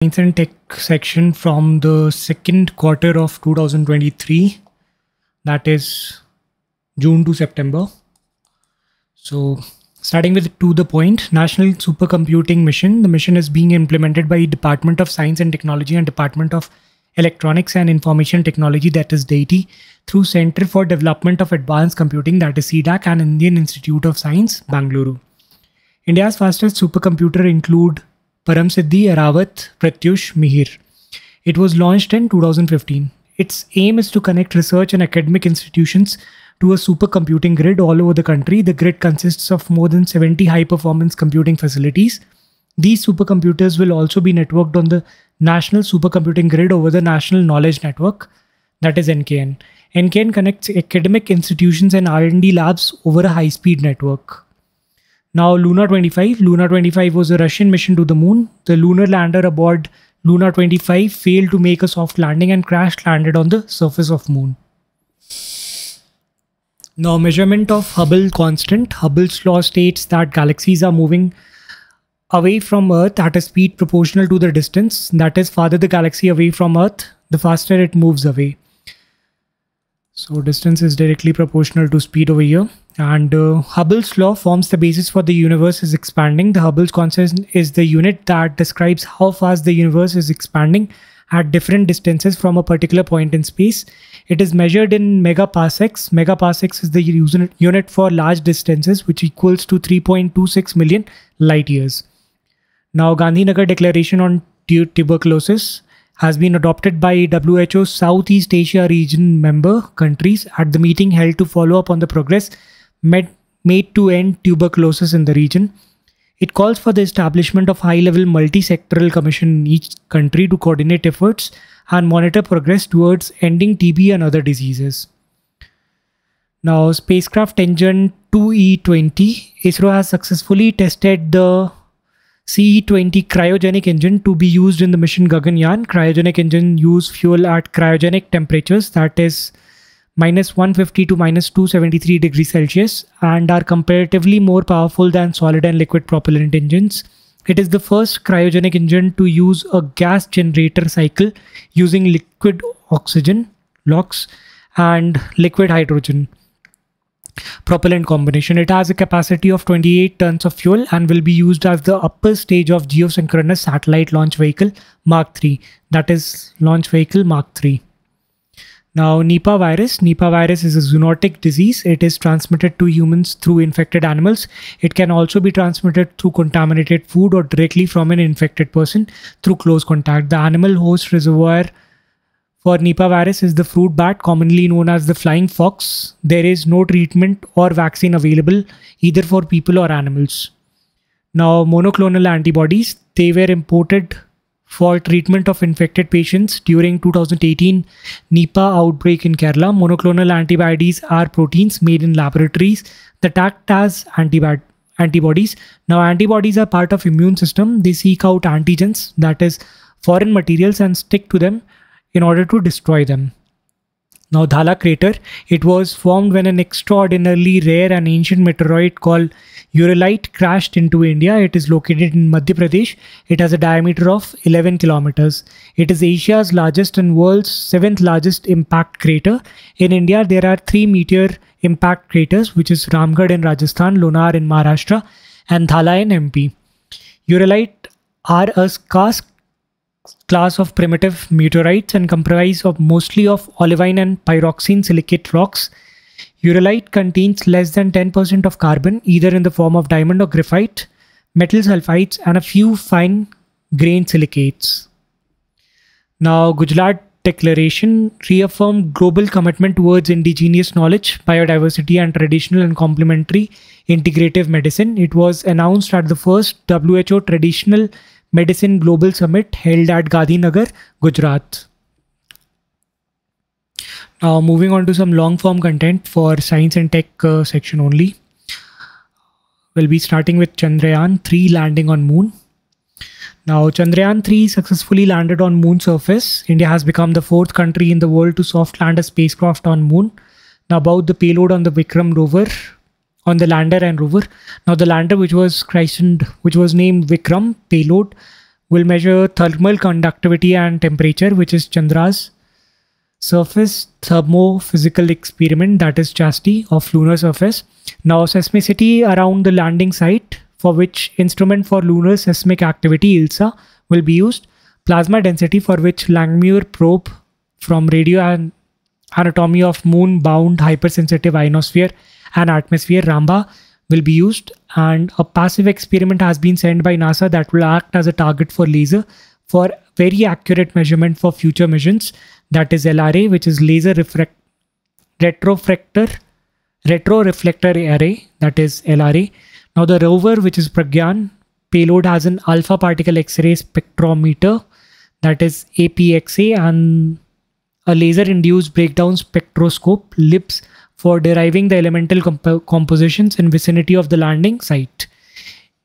Science and Tech section from the second quarter of 2023, that is June to September. So starting with to the point, National Supercomputing Mission. The mission is being implemented by Department of Science and Technology and Department of Electronics and Information Technology, that is DAITI, through Center for Development of Advanced Computing, that is CDAC, and Indian Institute of Science, Bangalore. India's fastest supercomputer include Paramsiddhi, Aravat, Pratyush, Mihir. It was launched in 2015. Its aim is to connect research and academic institutions to a supercomputing grid all over the country. The grid consists of more than 70 high-performance computing facilities. These supercomputers will also be networked on the National Supercomputing Grid over the National Knowledge Network, that is NKN. NKN connects academic institutions and R&D labs over a high-speed network. Now, Luna 25. Luna 25 was a Russian mission to the moon. The lunar lander aboard Luna 25 failed to make a soft landing and crash landed on the surface of moon. Now, measurement of Hubble constant. Hubble's law states that galaxies are moving away from Earth at a speed proportional to the distance. That is, farther the galaxy away from Earth, the faster it moves away. So distance is directly proportional to speed over here. And Hubble's law forms the basis for the universe is expanding. The Hubble's constant is the unit that describes how fast the universe is expanding at different distances from a particular point in space. It is measured in megaparsecs. Megaparsecs is the unit for large distances, which equals to 3.26 million light years. Now, Gandhinagar Declaration on Tuberculosis has been adopted by WHO's Southeast Asia region member countries at the meeting held to follow up on the progress made to end tuberculosis in the region. It calls for the establishment of high-level multi-sectoral commission in each country to coordinate efforts and monitor progress towards ending TB and other diseases. Now, spacecraft engine 2E20. ISRO has successfully tested the CE20 cryogenic engine to be used in the mission Gaganyaan. Cryogenic engine use fuel at cryogenic temperatures, that is -150 to -273 degrees Celsius, and are comparatively more powerful than solid and liquid propellant engines. It is the first cryogenic engine to use a gas generator cycle using liquid oxygen, LOX, and liquid hydrogen propellant combination. It has a capacity of 28 tons of fuel and will be used as the upper stage of geosynchronous satellite launch vehicle Mark III, that is launch vehicle Mark III. Now, Nipah virus. Nipah virus is a zoonotic disease. It is transmitted to humans through infected animals. It can also be transmitted through contaminated food or directly from an infected person through close contact. The animal host reservoir for Nipah virus is the fruit bat, commonly known as the flying fox. There is no treatment or vaccine available either for people or animals. Now, monoclonal antibodies. They were imported for treatment of infected patients during 2018 Nipah outbreak in Kerala. Monoclonal antibodies are proteins made in laboratories that act as antibodies. Now, antibodies are part of immune system. They seek out antigens, that is foreign materials, and stick to them in order to destroy them. Now, Dhala crater. It was formed when an extraordinarily rare and ancient meteoroid called Uralite crashed into India. It is located in Madhya Pradesh. It has a diameter of 11 kilometers. It is Asia's largest and world's 7th largest impact crater. In India, there are 3 meteor impact craters, which is Ramgarh in Rajasthan, Lonar in Maharashtra, and Dhala in MP. Uralite are a scarce class of primitive meteorites and comprise of mostly of olivine and pyroxene silicate rocks. Uralite contains less than 10% of carbon, either in the form of diamond or graphite, metal sulfides, and a few fine grained silicates. Now, Gujarat Declaration reaffirmed global commitment towards indigenous knowledge, biodiversity, and traditional and complementary integrative medicine. It was announced at the first WHO Traditional Medicine Global Summit held at Gandhinagar, Gujarat. Now, moving on to some long form content for science and tech section only. We'll be starting with Chandrayaan 3 landing on moon. Now, Chandrayaan 3 successfully landed on moon surface. India has become the 4th country in the world to soft land a spacecraft on moon. Now, about the payload on the Vikram rover, on the lander and rover. Now, the lander, which was named Vikram, payload will measure thermal conductivity and temperature, which is Chandra's surface thermophysical experiment, that is CHASTI, of lunar surface. Now seismicity around the landing site, for which instrument for lunar seismic activity ILSA will be used. Plasma density, for which Langmuir probe from radio and anatomy of moon bound hypersensitive ionosphere and atmosphere RAMBA will be used. And a passive experiment has been sent by NASA that will act as a target for laser for very accurate measurement for future missions, that is LRA, which is laser retroreflector array, that is LRA. Now the rover, which is Pragyan payload, has an alpha particle X-ray spectrometer, that is APXA, and a laser induced breakdown spectroscope LIBS for deriving the elemental compositions in vicinity of the landing site.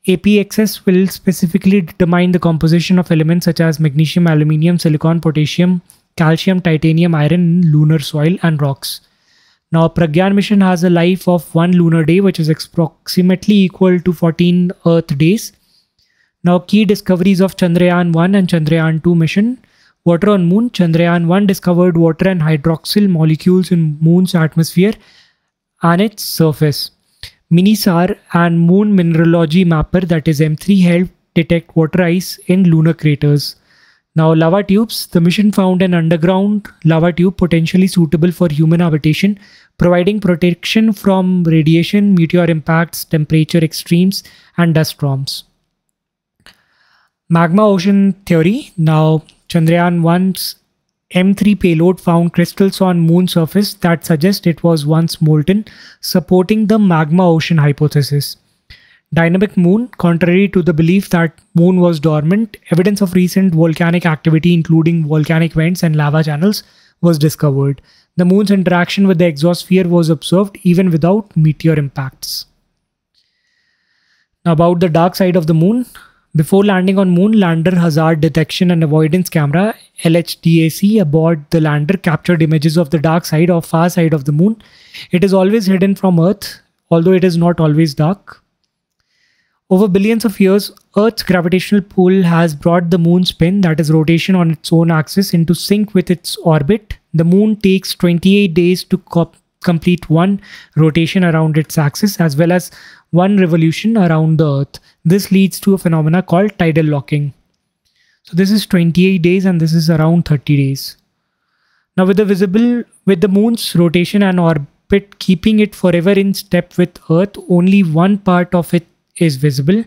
APXS will specifically determine the composition of elements such as magnesium, aluminium, silicon, potassium, calcium, titanium, iron in lunar soil and rocks. Now, Pragyan mission has a life of 1 lunar day, which is approximately equal to 14 Earth days. Now, key discoveries of Chandrayaan-1 and Chandrayaan-2 mission. Water on moon. Chandrayaan-1 discovered water and hydroxyl molecules in moon's atmosphere and its surface. MINISAR and Moon Mineralogy Mapper, that is M3, helped detect water ice in lunar craters. Now, lava tubes. The mission found an underground lava tube potentially suitable for human habitation, providing protection from radiation, meteor impacts, temperature extremes, and dust storms. Magma ocean theory. Now, Chandrayaan-1's M3 payload found crystals on moon surface that suggest it was once molten, supporting the magma ocean hypothesis. Dynamic moon. Contrary to the belief that moon was dormant, evidence of recent volcanic activity, including volcanic vents and lava channels, was discovered. The moon's interaction with the exosphere was observed even without meteor impacts. Now, about the dark side of the moon. Before landing on moon, Lander Hazard Detection and Avoidance Camera (LHDAC) aboard the lander captured images of the dark side or far side of the moon. It is always hidden from Earth, although it is not always dark. Over billions of years, Earth's gravitational pull has brought the moon's spin, that is rotation on its own axis, into sync with its orbit. The moon takes 28 days to complete one rotation around its axis as well as one revolution around the Earth. This leads to a phenomena called tidal locking. So this is 28 days and this is around 30 days. Now with the moon's rotation and orbit keeping it forever in step with Earth, only one part of it is visible.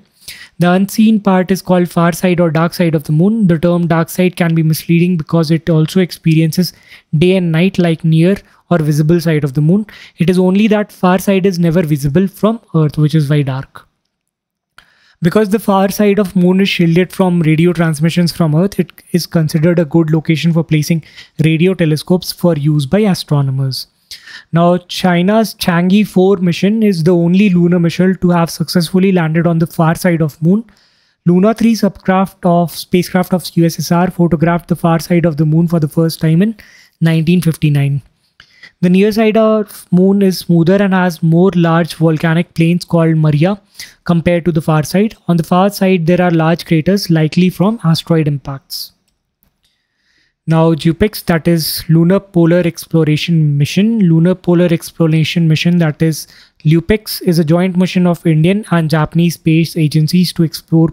The unseen part is called far side or dark side of the moon. The term dark side can be misleading because it also experiences day and night like near or visible side of the moon. It is only that far side is never visible from Earth, which is why dark. Because the far side of moon is shielded from radio transmissions from Earth, it is considered a good location for placing radio telescopes for use by astronomers. Now, China's Chang'e 4 mission is the only lunar mission to have successfully landed on the far side of moon. Luna 3 spacecraft of USSR photographed the far side of the moon for the first time in 1959. The near side of moon is smoother and has more large volcanic plains called Maria compared to the far side. On the far side, there are large craters likely from asteroid impacts. Now, JUPEX, that is Lunar Polar Exploration Mission. Lunar Polar Exploration Mission, that is LUPEX, is a joint mission of Indian and Japanese space agencies to explore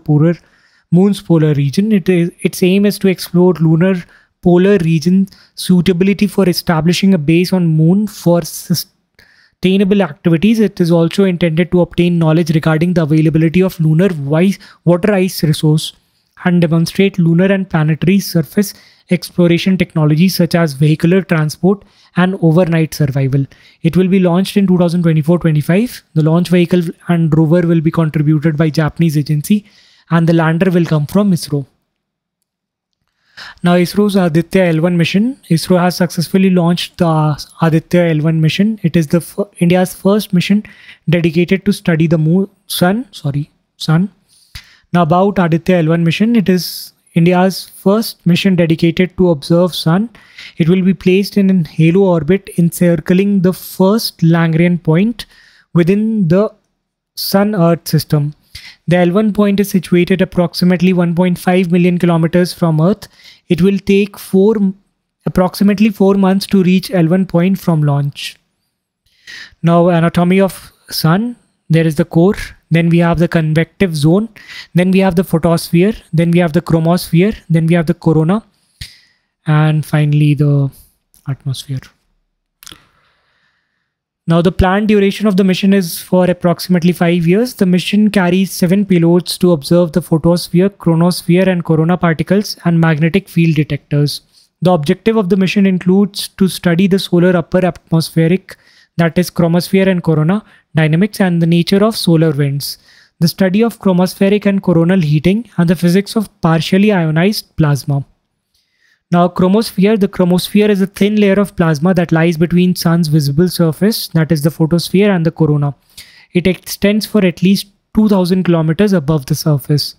moon's polar region. Its aim is to explore lunar polar region suitability for establishing a base on moon for sustainable activities. It is also intended to obtain knowledge regarding the availability of lunar water ice resource and demonstrate lunar and planetary surface exploration technologies such as vehicular transport and overnight survival. It will be launched in 2024-25. The launch vehicle and rover will be contributed by Japanese agency and the lander will come from ISRO. Now, ISRO's Aditya L1 mission. ISRO has successfully launched the Aditya L1 mission. It is India's first mission dedicated to study the sun. Now, about Aditya L1 mission, it is India's first mission dedicated to observe sun. It will be placed in a halo orbit encircling the first Lagrangian point within the Sun-Earth system. The L1 point is situated approximately 1.5 million kilometers from Earth. It will take approximately 4 months to reach L1 point from launch. Now, anatomy of Sun. There is the core, then we have the convective zone, then we have the photosphere, then we have the chromosphere, then we have the corona, and finally the atmosphere. Now, the planned duration of the mission is for approximately 5 years. The mission carries 7 payloads to observe the photosphere, chromosphere, and corona particles and magnetic field detectors. The objective of the mission includes to study the solar upper atmospheric, that is chromosphere and corona, dynamics and the nature of solar winds, the study of chromospheric and coronal heating, and the physics of partially ionized plasma. Now, chromosphere. The chromosphere is a thin layer of plasma that lies between Sun's visible surface, that is the photosphere, and the corona. It extends for at least 2000 kilometers above the surface.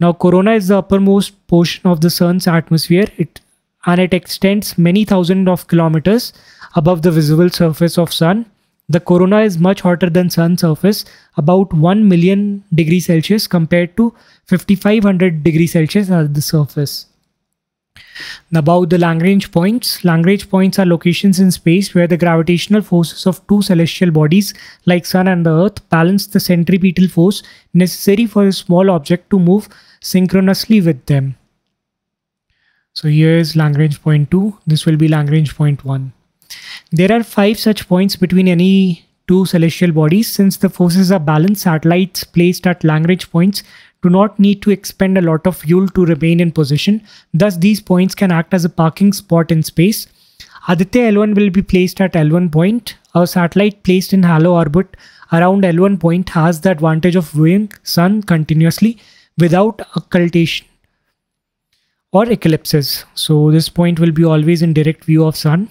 Now, corona is the uppermost portion of the Sun's atmosphere, and it extends many thousands of kilometers above the visible surface of Sun. The corona is much hotter than Sun's surface, about 1 million degrees Celsius compared to 5500 degrees Celsius at the surface. Now, about the Lagrange points. Lagrange points are locations in space where the gravitational forces of two celestial bodies like Sun and the Earth balance the centripetal force necessary for a small object to move synchronously with them. So here is Lagrange point 2. This will be Lagrange point 1. There are 5 such points between any two celestial bodies. Since the forces are balanced, satellites placed at Lagrange points do not need to expend a lot of fuel to remain in position. Thus, these points can act as a parking spot in space. Aditya L1 will be placed at L1 point. A satellite placed in halo orbit around L1 point has the advantage of viewing Sun continuously without occultation or eclipses. So this point will be always in direct view of Sun.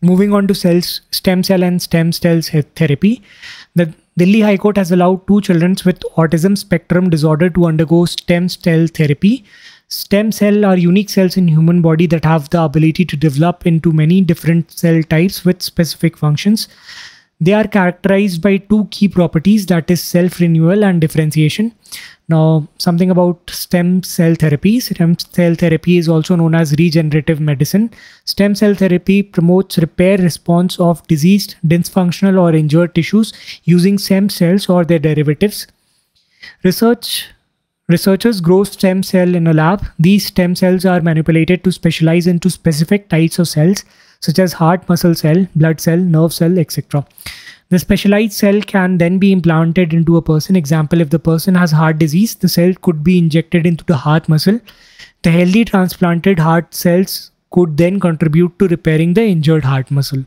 Moving on to stem cell and stem cells therapy. The Delhi High Court has allowed 2 children with autism spectrum disorder to undergo stem cell therapy. Stem cells are unique cells in human body that have the ability to develop into many different cell types with specific functions. They are characterized by 2 key properties, that is self-renewal and differentiation. Now, something about stem cell therapy. Stem cell therapy is also known as regenerative medicine. Stem cell therapy promotes repair response of diseased, dysfunctional or injured tissues using stem cells or their derivatives. Researchers grow stem cell in a lab. These stem cells are manipulated to specialize into specific types of cells such as heart muscle cell, blood cell, nerve cell, etc. The specialized cell can then be implanted into a person. Example, if the person has heart disease, the cell could be injected into the heart muscle. The healthy transplanted heart cells could then contribute to repairing the injured heart muscle.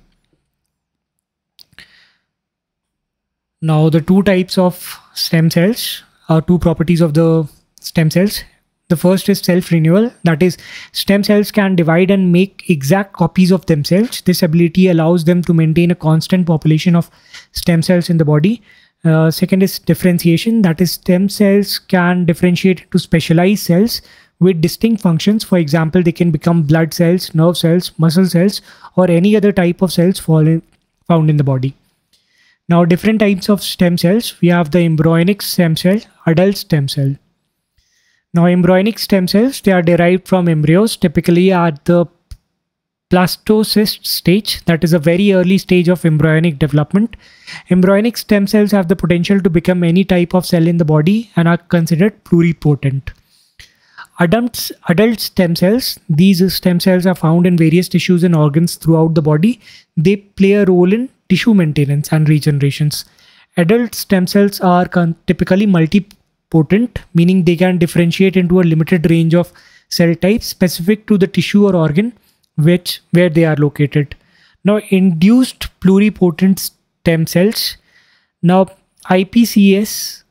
Now, the 2 types of stem cells are 2 properties of the stem cells. The first is self-renewal, that is, stem cells can divide and make exact copies of themselves. This ability allows them to maintain a constant population of stem cells in the body. Second is differentiation, that is, stem cells can differentiate into specialized cells with distinct functions. For example, they can become blood cells, nerve cells, muscle cells, or any other type of cells found in the body. Now, different types of stem cells. We have the embryonic stem cell, adult stem cell. Now, embryonic stem cells, they are derived from embryos, typically at the blastocyst stage, that is a very early stage of embryonic development. Embryonic stem cells have the potential to become any type of cell in the body and are considered pluripotent. Adult stem cells, these stem cells are found in various tissues and organs throughout the body. They play a role in tissue maintenance and regenerations. Adult stem cells are typically multipotent, meaning they can differentiate into a limited range of cell types specific to the tissue or organ where they are located. Now, induced pluripotent stem cells. Now, iPSCs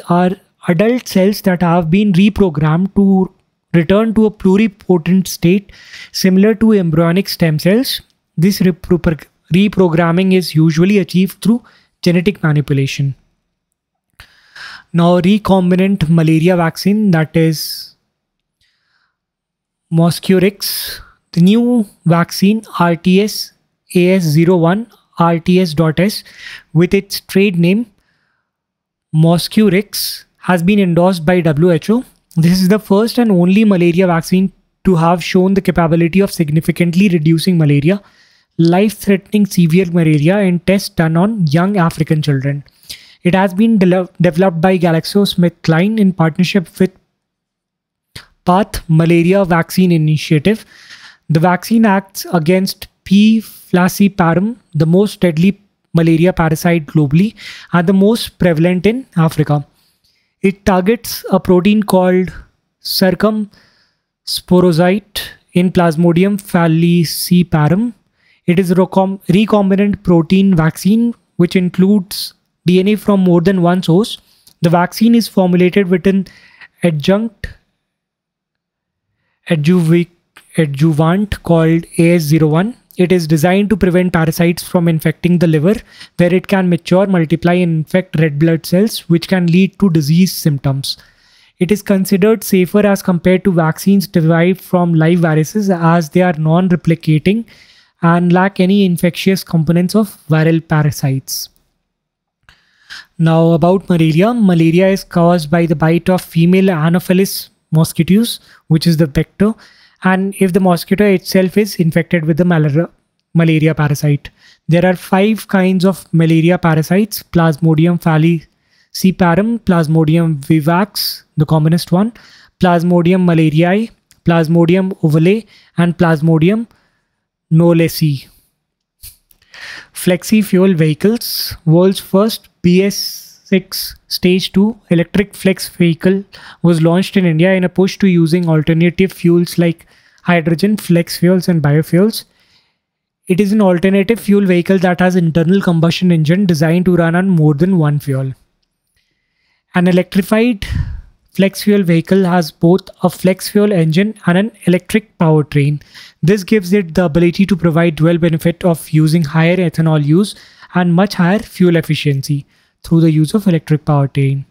are adult cells that have been reprogrammed to return to a pluripotent state similar to embryonic stem cells. This reprogramming is usually achieved through genetic manipulation. Now, recombinant malaria vaccine, that is Mosquirix. The new vaccine RTS-AS01 RTS.S with its trade name Mosquirix has been endorsed by WHO. This is the first and only malaria vaccine to have shown the capability of significantly reducing malaria, life-threatening severe malaria in tests done on young African children. It has been developed by GlaxoSmithKline in partnership with Path Malaria Vaccine Initiative. The vaccine acts against P. falciparum, the most deadly malaria parasite globally and the most prevalent in Africa. It targets a protein called circumsporocyte in Plasmodium falciparum. It is a recombinant protein vaccine which includes DNA from more than one source. The vaccine is formulated with an adjuvant called AS01. It is designed to prevent parasites from infecting the liver, where it can mature, multiply, and infect red blood cells, which can lead to disease symptoms. It is considered safer as compared to vaccines derived from live viruses, as they are non-replicating and lack any infectious components of viral parasites. Now about malaria. Malaria is caused by the bite of female Anopheles mosquitoes, which is the vector, and if the mosquito itself is infected with the malaria parasite. There are 5 kinds of malaria parasites: Plasmodium falciparum, Plasmodium vivax, the commonest one, Plasmodium malariae, Plasmodium ovale, and Plasmodium knowlesi. Flexi fuel vehicles. World's first BS6 Stage 2 electric flex vehicle was launched in India in a push to using alternative fuels like hydrogen, flex fuels, and biofuels. It is an alternative fuel vehicle that has internal combustion engine designed to run on more than one fuel. An electrified flex fuel vehicle has both a flex fuel engine and an electric powertrain. This gives it the ability to provide dual benefit of using higher ethanol use and much higher fuel efficiency through the use of electric powertrain.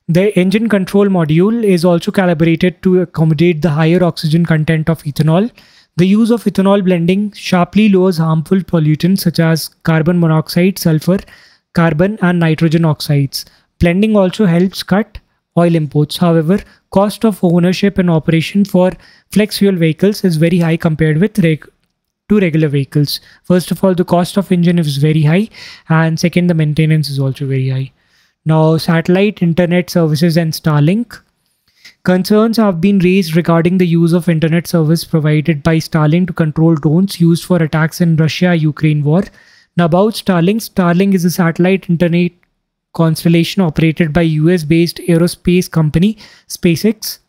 The engine control module is also calibrated to accommodate the higher oxygen content of ethanol. The use of ethanol blending sharply lowers harmful pollutants such as carbon monoxide, sulfur, carbon, and nitrogen oxides. Blending also helps cut oil imports. However, cost of ownership and operation for flex fuel vehicles is very high compared with regular vehicles. First of all, the cost of engine is very high, and second, the maintenance is also very high. Now, satellite internet services and Starlink. Concerns have been raised regarding the use of internet service provided by Starlink to control drones used for attacks in Russia-Ukraine war. Now about Starlink. Starlink is a satellite internet constellation operated by US-based aerospace company SpaceX.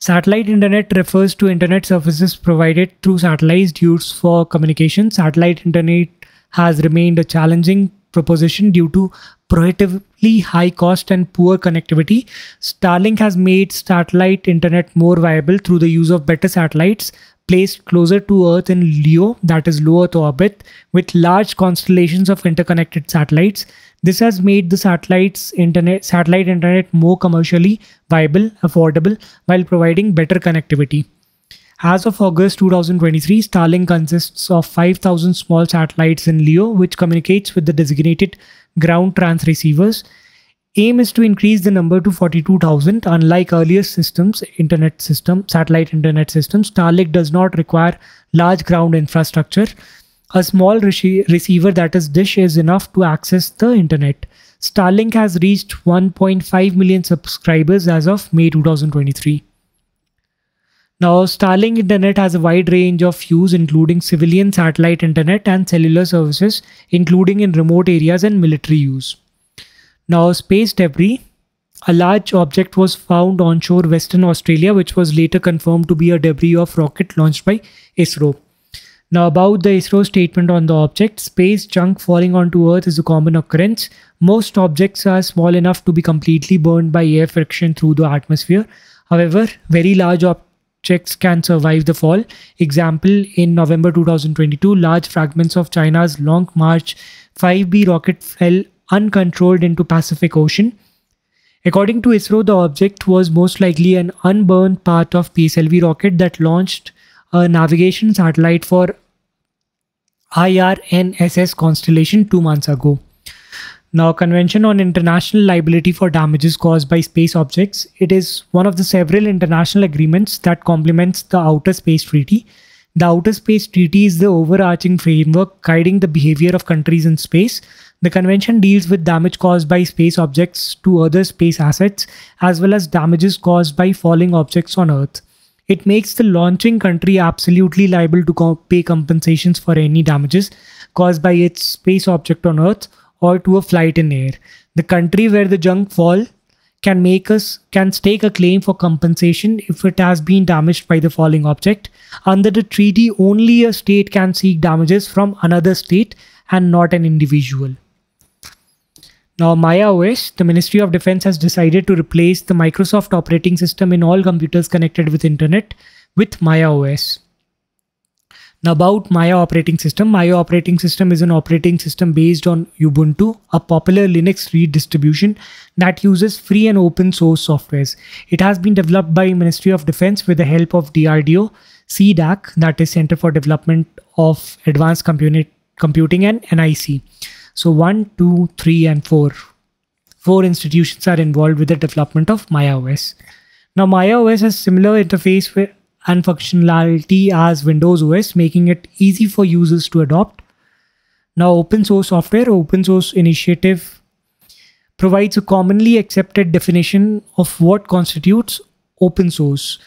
Satellite internet refers to internet services provided through satellites used for communication. Satellite internet has remained a challenging proposition due to prohibitively high cost and poor connectivity. Starlink has made satellite internet more viable through the use of better satellites placed closer to Earth in LEO, that is low Earth orbit, with large constellations of interconnected satellites. This has made the satellite internet more commercially viable, affordable, while providing better connectivity. As of August 2023, Starlink consists of 5,000 small satellites in LEO, which communicates with the designated ground transceivers. Aim is to increase the number to 42,000. Unlike earlier satellite internet systems, Starlink does not require large ground infrastructure. A small receiver, that is dish, is enough to access the internet. Starlink has reached 1.5 million subscribers as of May 2023. Now, Starlink internet has a wide range of use, including civilian satellite internet and cellular services, including in remote areas and military use. Now, space debris. A large object was found onshore Western Australia, which was later confirmed to be a debris of rocket launched by ISRO. Now, about the ISRO statement on the object. Space junk falling onto Earth is a common occurrence. Most objects are small enough to be completely burned by air friction through the atmosphere. However, very large objects can survive the fall. Example, in November 2022, large fragments of China's Long March 5B rocket fell uncontrolled into Pacific Ocean. According to ISRO, the object was most likely an unburned part of PSLV rocket that launched a navigation satellite for IRNSS constellation 2 months ago. Now, Convention on International Liability for Damages Caused by Space Objects. It is one of the several international agreements that complements the Outer Space Treaty. The Outer Space Treaty is the overarching framework guiding the behavior of countries in space. The convention deals with damage caused by space objects to other space assets, as well as damages caused by falling objects on Earth. It makes the launching country absolutely liable to pay compensations for any damages caused by its space object on Earth or to a flight in air. The country where the junk fall can stake a claim for compensation if it has been damaged by the falling object. Under the treaty, only a state can seek damages from another state and not an individual. Now, Maya OS, the Ministry of Defense has decided to replace the Microsoft operating system in all computers connected with internet with Maya OS. Now, about Maya operating system. Maya operating system is an operating system based on Ubuntu, a popular Linux distribution that uses free and open source softwares. It has been developed by Ministry of Defense with the help of DRDO, CDAC, that is Center for Development of Advanced Computing, and NIC. So 1, 2, 3, and 4. 4 institutions are involved with the development of Maya OS. Now, Maya OS has similar interface and functionality as Windows OS, making it easy for users to adopt. Now, open source software. Open source initiative provides a commonly accepted definition of what constitutes open source.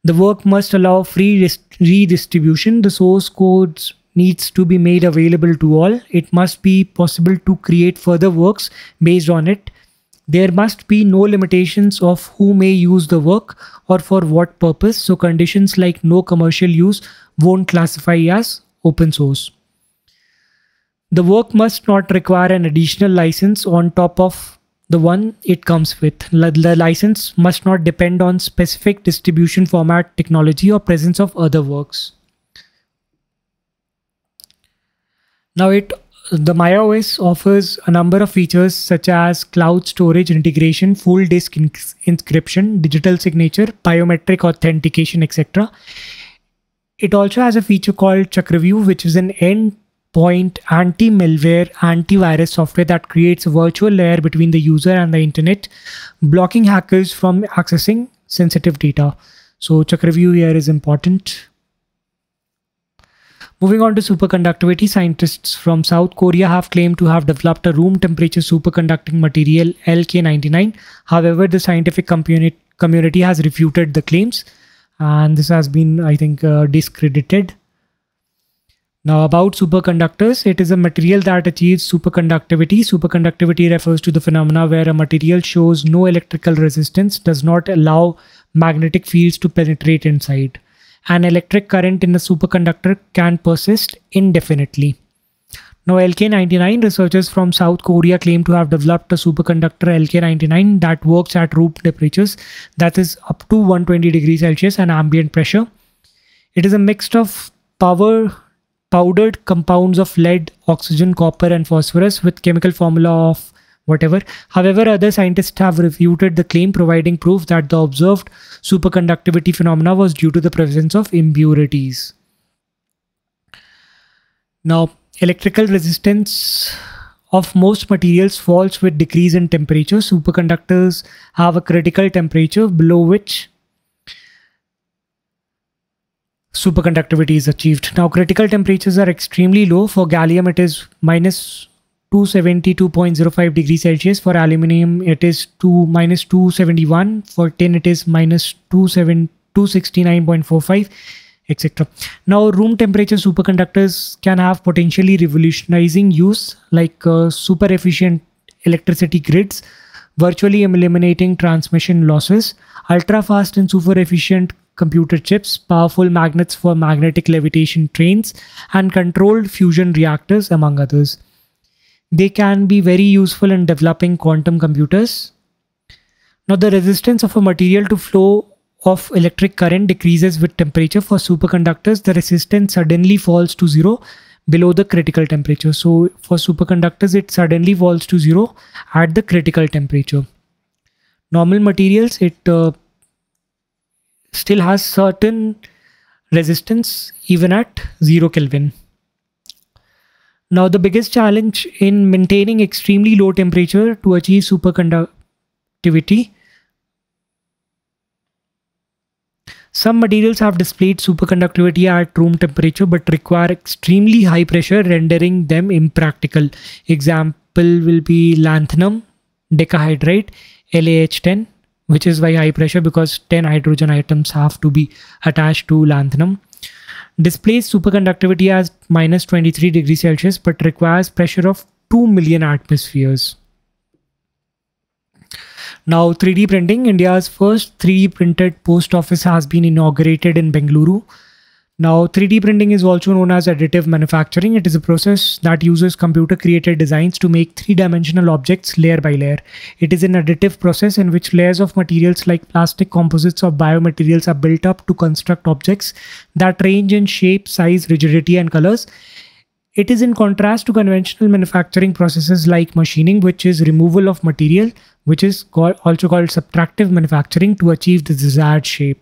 The work must allow free redistribution. The source codes needs to be made available to all. It must be possible to create further works based on it. There must be no limitations of who may use the work or for what purpose. So conditions like no commercial use won't classify as open source. The work must not require an additional license on top of the one it comes with. The license must not depend on specific distribution format, technology, or presence of other works. Now, the Maya OS offers a number of features such as cloud storage integration, full disk encryption, digital signature, biometric authentication, etc. It also has a feature called Chakravyuh, which is an endpoint anti-malware antivirus software that creates a virtual layer between the user and the internet, blocking hackers from accessing sensitive data. So Chakravyuh here is important. Moving on to superconductivity, scientists from South Korea have claimed to have developed a room temperature superconducting material LK99. However, the scientific community has refuted the claims, and this has been, I think, discredited. Now, about superconductors, it is a material that achieves superconductivity. Superconductivity refers to the phenomena where a material shows no electrical resistance, does not allow magnetic fields to penetrate inside. An electric current in a superconductor can persist indefinitely. Now, LK99, researchers from South Korea claim to have developed a superconductor LK99 that works at room temperatures, that is up to 120 degrees Celsius and ambient pressure. It is a mix of powdered compounds of lead, oxygen, copper, and phosphorus with chemical formula of whatever. However, other scientists have refuted the claim, providing proof that the observed superconductivity phenomena was due to the presence of impurities. Now, electrical resistance of most materials falls with decrease in temperature. Superconductors have a critical temperature below which superconductivity is achieved. Now, critical temperatures are extremely low. For gallium, it is minus 272.05 degrees Celsius. For aluminium, it is minus 271. For tin, it is minus 269.45, etc. Now, room temperature superconductors can have potentially revolutionizing use, like super efficient electricity grids, virtually eliminating transmission losses, ultra fast and super efficient computer chips, powerful magnets for magnetic levitation trains, and controlled fusion reactors, among others. They can be very useful in developing quantum computers. Now, the resistance of a material to flow of electric current decreases with temperature. For superconductors, the resistance suddenly falls to zero below the critical temperature. So, for superconductors, it suddenly falls to zero at the critical temperature. Normal materials, it still has certain resistance even at 0 Kelvin. Now, the biggest challenge in maintaining extremely low temperature to achieve superconductivity. Some materials have displayed superconductivity at room temperature but require extremely high pressure, rendering them impractical. Example will be lanthanum, decahydride, LaH10, which is by high pressure because 10 hydrogen atoms have to be attached to lanthanum. Displays superconductivity as minus 23 degrees Celsius but requires pressure of 2 million atmospheres. Now, 3D printing. India's first 3D printed post office has been inaugurated in Bengaluru. Now, 3D printing is also known as additive manufacturing. It is a process that uses computer-created designs to make three-dimensional objects layer by layer. It is an additive process in which layers of materials like plastic, composites, or biomaterials are built up to construct objects that range in shape, size, rigidity, and colors. It is in contrast to conventional manufacturing processes like machining, which is removal of material, which is also called subtractive manufacturing, to achieve the desired shape.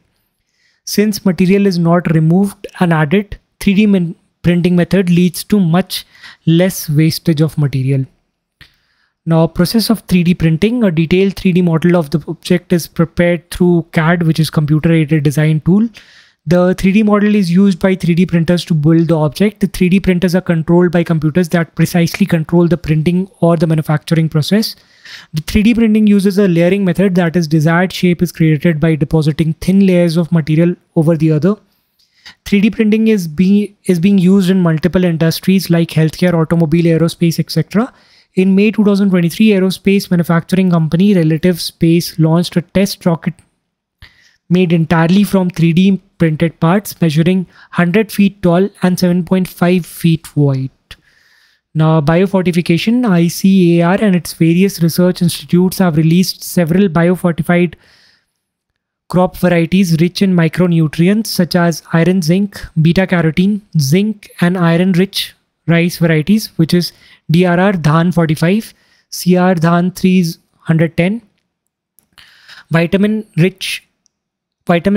Since material is not removed and added, 3D printing method leads to much less wastage of material. Now, process of 3D printing. A detailed 3D model of the object is prepared through CAD, which is computer-aided design tool. The 3D model is used by 3D printers to build the object. The 3D printers are controlled by computers that precisely control the printing or the manufacturing process. The 3D printing uses a layering method, that is, desired shape is created by depositing thin layers of material over the other. 3D printing is being used in multiple industries like healthcare, automobile, aerospace, etc. In May 2023, aerospace manufacturing company Relative Space launched a test rocket made entirely from 3D printed parts measuring 100 feet tall and 7.5 feet wide. Now, biofortification. ICAR and its various research institutes have released several biofortified crop varieties rich in micronutrients such as iron, zinc, beta-carotene, zinc, and iron-rich rice varieties, which is DRR Dhan 45, CR Dhan 310, vitamin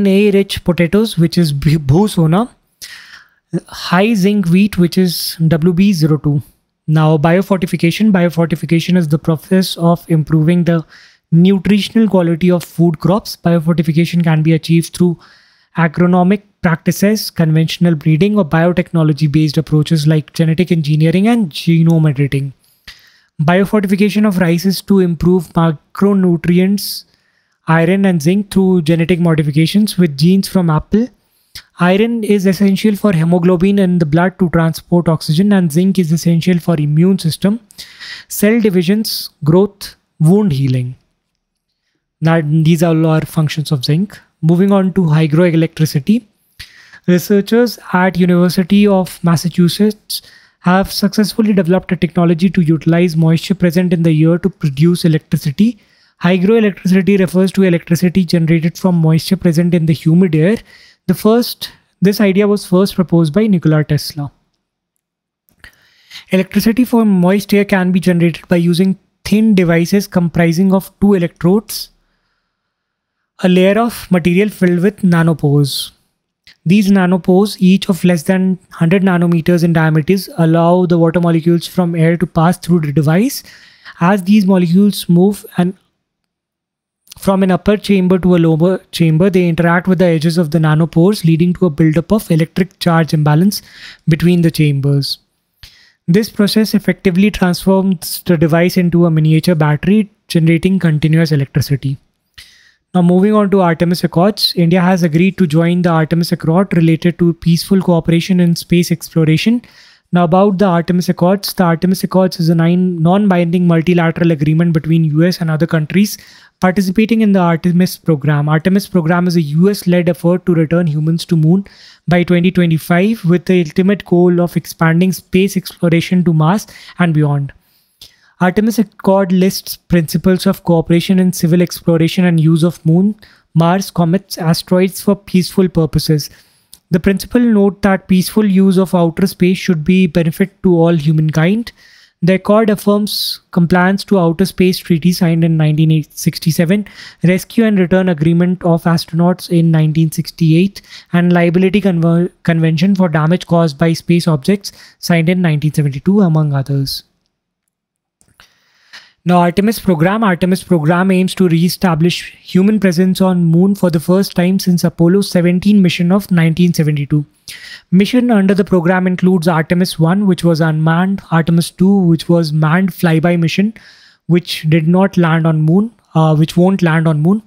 A rich potatoes, which is Bhusona, high zinc wheat, which is WB02. Now, biofortification. Biofortification is the process of improving the nutritional quality of food crops. Biofortification can be achieved through agronomic practices, conventional breeding, or biotechnology-based approaches like genetic engineering and genome editing. Biofortification of rice is to improve macronutrients, iron and zinc, through genetic modifications with genes from apple. Iron is essential for hemoglobin in the blood to transport oxygen, and zinc is essential for immune system, cell divisions, growth, wound healing. Now, these are all our functions of zinc. Moving on to hydroelectricity. Researchers at University of Massachusetts have successfully developed a technology to utilize moisture present in the air to produce electricity. Hydroelectricity refers to electricity generated from moisture present in the humid air. This idea was first proposed by Nikola Tesla. Electricity from moist air can be generated by using thin devices comprising of two electrodes, a layer of material filled with nanopores. These nanopores, each of less than 100 nanometers in diameter, allow the water molecules from air to pass through the device. As these molecules move from an upper chamber to a lower chamber, they interact with the edges of the nanopores, leading to a buildup of electric charge imbalance between the chambers. This process effectively transforms the device into a miniature battery, generating continuous electricity. Now, moving on to Artemis Accords. India has agreed to join the Artemis Accord related to peaceful cooperation in space exploration. Now, about the Artemis Accords. The Artemis Accords is a non-binding multilateral agreement between US and other countries participating in the Artemis program. Artemis program is a US-led effort to return humans to moon by 2025 with the ultimate goal of expanding space exploration to Mars and beyond. Artemis Accord lists principles of cooperation in civil exploration and use of moon, Mars, comets, asteroids for peaceful purposes. The principles note that peaceful use of outer space should be benefit to all humankind. The accord affirms compliance to Outer Space Treaty signed in 1967, Rescue and Return Agreement of Astronauts in 1968, and Liability Convention for Damage Caused by Space Objects signed in 1972, among others. Now, Artemis program aims to re-establish human presence on Moon for the first time since Apollo 17 mission of 1972. Mission under the program includes Artemis 1, which was unmanned, Artemis 2, which was manned flyby mission, which did not land on Moon, which won't land on Moon,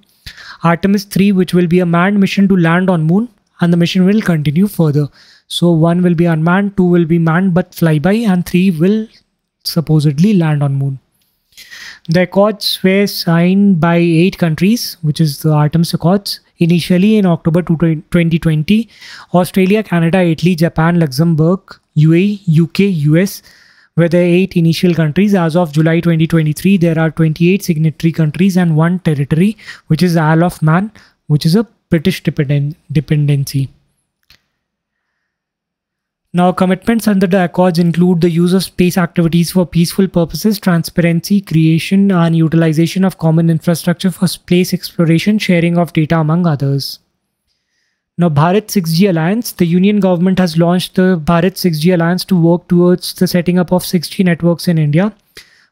Artemis 3, which will be a manned mission to land on Moon, and the mission will continue further. So 1 will be unmanned, 2 will be manned but flyby, and 3 will supposedly land on Moon. The Accords were signed by 8 countries, which is the Artemis Accords, initially in October 2020. Australia, Canada, Italy, Japan, Luxembourg, UAE, UK, US were the 8 initial countries. As of July 2023, there are 28 signatory countries and 1 territory, which is Isle of Man, which is a British dependency. Now, commitments under the Accords include the use of space activities for peaceful purposes, transparency, creation and utilization of common infrastructure for space exploration, sharing of data, among others. Now, Bharat 6G Alliance. The Union government has launched the Bharat 6G Alliance to work towards the setting up of 6G networks in India.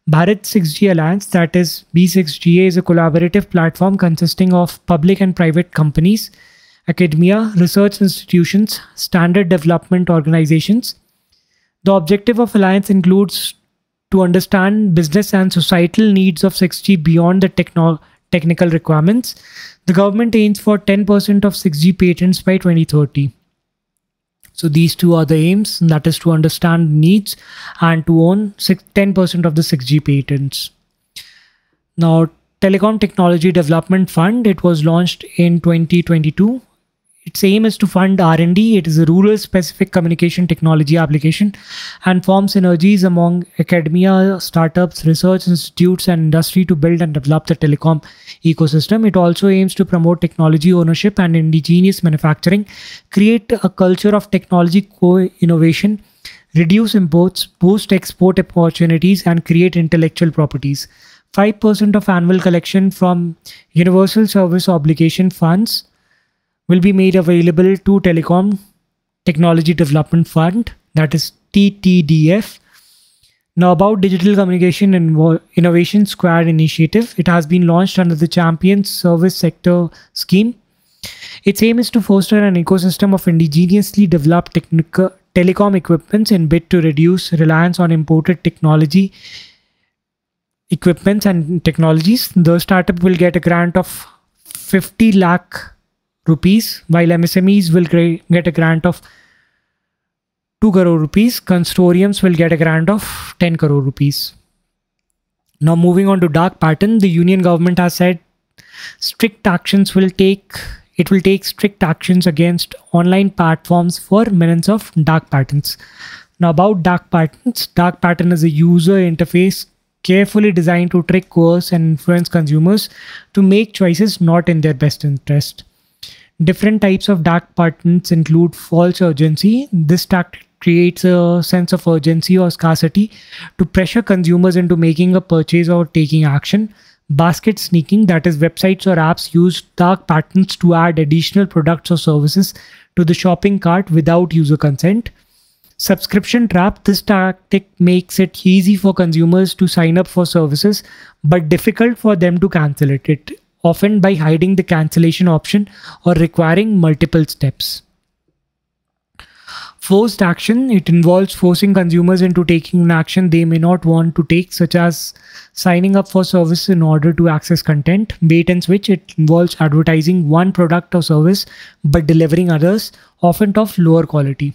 Bharat 6G Alliance, that is B6GA, is a collaborative platform consisting of public and private companies, academia, research institutions, standard development organizations. The objective of Alliance includes to understand business and societal needs of 6G beyond the technical requirements. The government aims for 10% of 6G patents by 2030. So these two are the aims, and that is to understand needs and to own 10% of the 6G patents. Now, Telecom Technology Development Fund, it was launched in 2022. Its aim is to fund R&D. It is a rural-specific communication technology application and form synergies among academia, startups, research institutes, and industry to build and develop the telecom ecosystem. It also aims to promote technology ownership and indigenous manufacturing, create a culture of technology co-innovation, reduce imports, boost export opportunities, and create intellectual properties. 5% of annual collection from Universal Service Obligation funds will be made available to Telecom Technology Development Fund, that is TTDF. Now, about Digital Communication and Innovation Squad initiative, it has been launched under the Champions Service Sector scheme. Its aim is to foster an ecosystem of indigenously developed telecom equipments in bid to reduce reliance on imported technology equipments and technologies. The startup will get a grant of 50 lakh rupees, while MSMEs will get a grant of 2 crore rupees. Consortiums will get a grant of 10 crore rupees. Now, moving on to dark pattern, the Union government has said it will take strict actions against online platforms for menace of dark patterns. Now, about dark patterns, dark pattern is a user interface carefully designed to trick, coerce, and influence consumers to make choices not in their best interest. Different types of dark patterns include false urgency. This tactic creates a sense of urgency or scarcity to pressure consumers into making a purchase or taking action. Basket sneaking, that is, websites or apps use dark patterns to add additional products or services to the shopping cart without user consent. Subscription trap, this tactic makes it easy for consumers to sign up for services but difficult for them to cancel it, often by hiding the cancellation option or requiring multiple steps. Forced action, it involves forcing consumers into taking an action they may not want to take, such as signing up for service in order to access content. Bait and switch, it involves advertising one product or service but delivering others, often of lower quality.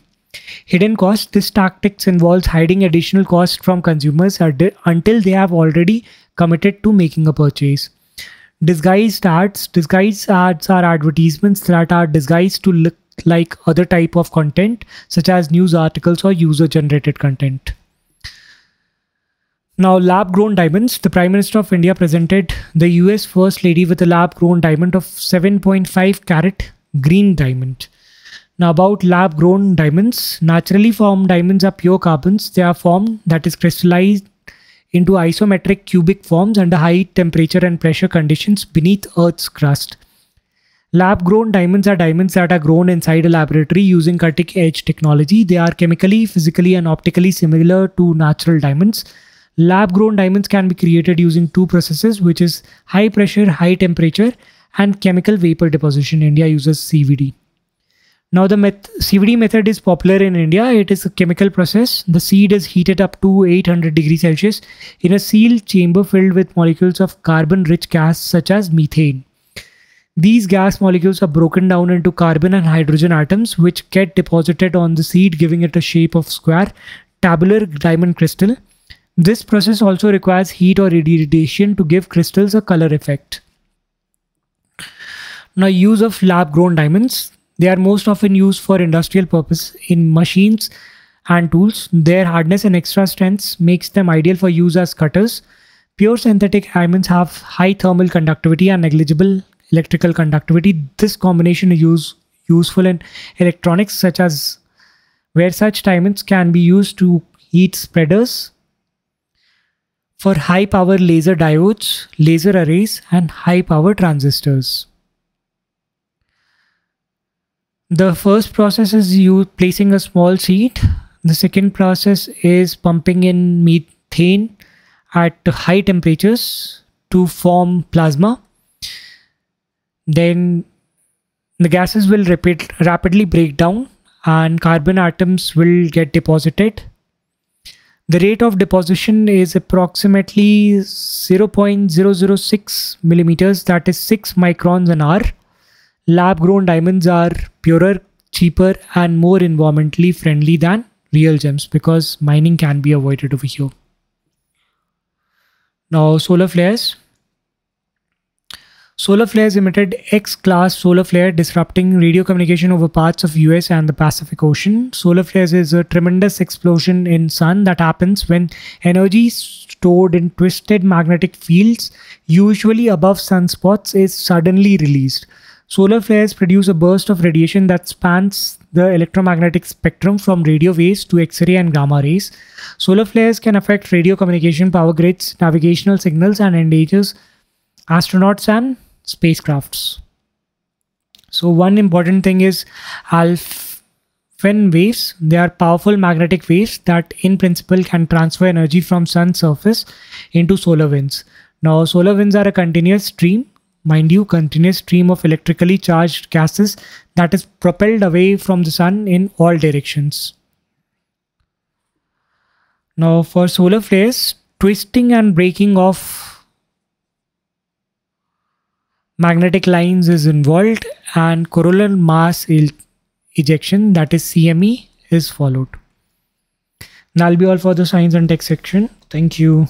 Hidden cost, this tactics involves hiding additional costs from consumers until they have already committed to making a purchase. Disguised ads. Disguised ads are advertisements that are disguised to look like other type of content, such as news articles or user-generated content. Now, lab-grown diamonds. The Prime Minister of India presented the US First Lady with a lab-grown diamond of 7.5 carat green diamond. Now, about lab-grown diamonds. Naturally formed diamonds are pure carbons. They are formed, that is crystallized into isometric cubic forms under high temperature and pressure conditions beneath Earth's crust. Lab-grown diamonds are diamonds that are grown inside a laboratory using cutting-edge technology. They are chemically, physically, and optically similar to natural diamonds. Lab-grown diamonds can be created using two processes, which is high pressure, high temperature, and chemical vapor deposition. India uses CVD. Now the CVD method is popular in India. It is a chemical process. The seed is heated up to 800 degrees Celsius in a sealed chamber filled with molecules of carbon-rich gas such as methane. These gas molecules are broken down into carbon and hydrogen atoms, which get deposited on the seed, giving it a shape of square, tabular diamond crystal. This process also requires heat or irradiation to give crystals a color effect. Now, use of lab-grown diamonds. They are most often used for industrial purpose in machines and tools. Their hardness and extra strength makes them ideal for use as cutters. Pure synthetic diamonds have high thermal conductivity and negligible electrical conductivity. This combination is useful in electronics, such as where such diamonds can be used to heat spreaders, for high power laser diodes, laser arrays, and high power transistors. The first process is you placing a small seed. The second process is pumping in methane at high temperatures to form plasma. Then the gases will rapidly break down and carbon atoms will get deposited. The rate of deposition is approximately 0.006 millimeters, that is 6 microns an hour. Lab-grown diamonds are purer, cheaper, and more environmentally friendly than real gems because mining can be avoided over here. Now, solar flares. Solar flares emitted X-class solar flare, disrupting radio communication over parts of US and the Pacific Ocean. Solar flares is a tremendous explosion in sun that happens when energy stored in twisted magnetic fields, usually above sunspots, is suddenly released. Solar flares produce a burst of radiation that spans the electromagnetic spectrum from radio waves to X-ray and gamma rays. Solar flares can affect radio communication, power grids, navigational signals, and endangers astronauts and spacecrafts. So one important thing is Alfvén waves. They are powerful magnetic waves that in principle can transfer energy from sun surface into solar winds. Now solar winds are a continuous stream, mind you, continuous stream of electrically charged gases that is propelled away from the sun in all directions. Now for solar flares, twisting and breaking of magnetic lines is involved and coronal mass ejection, that is CME, is followed. That'll be all for the science and tech section. Thank you.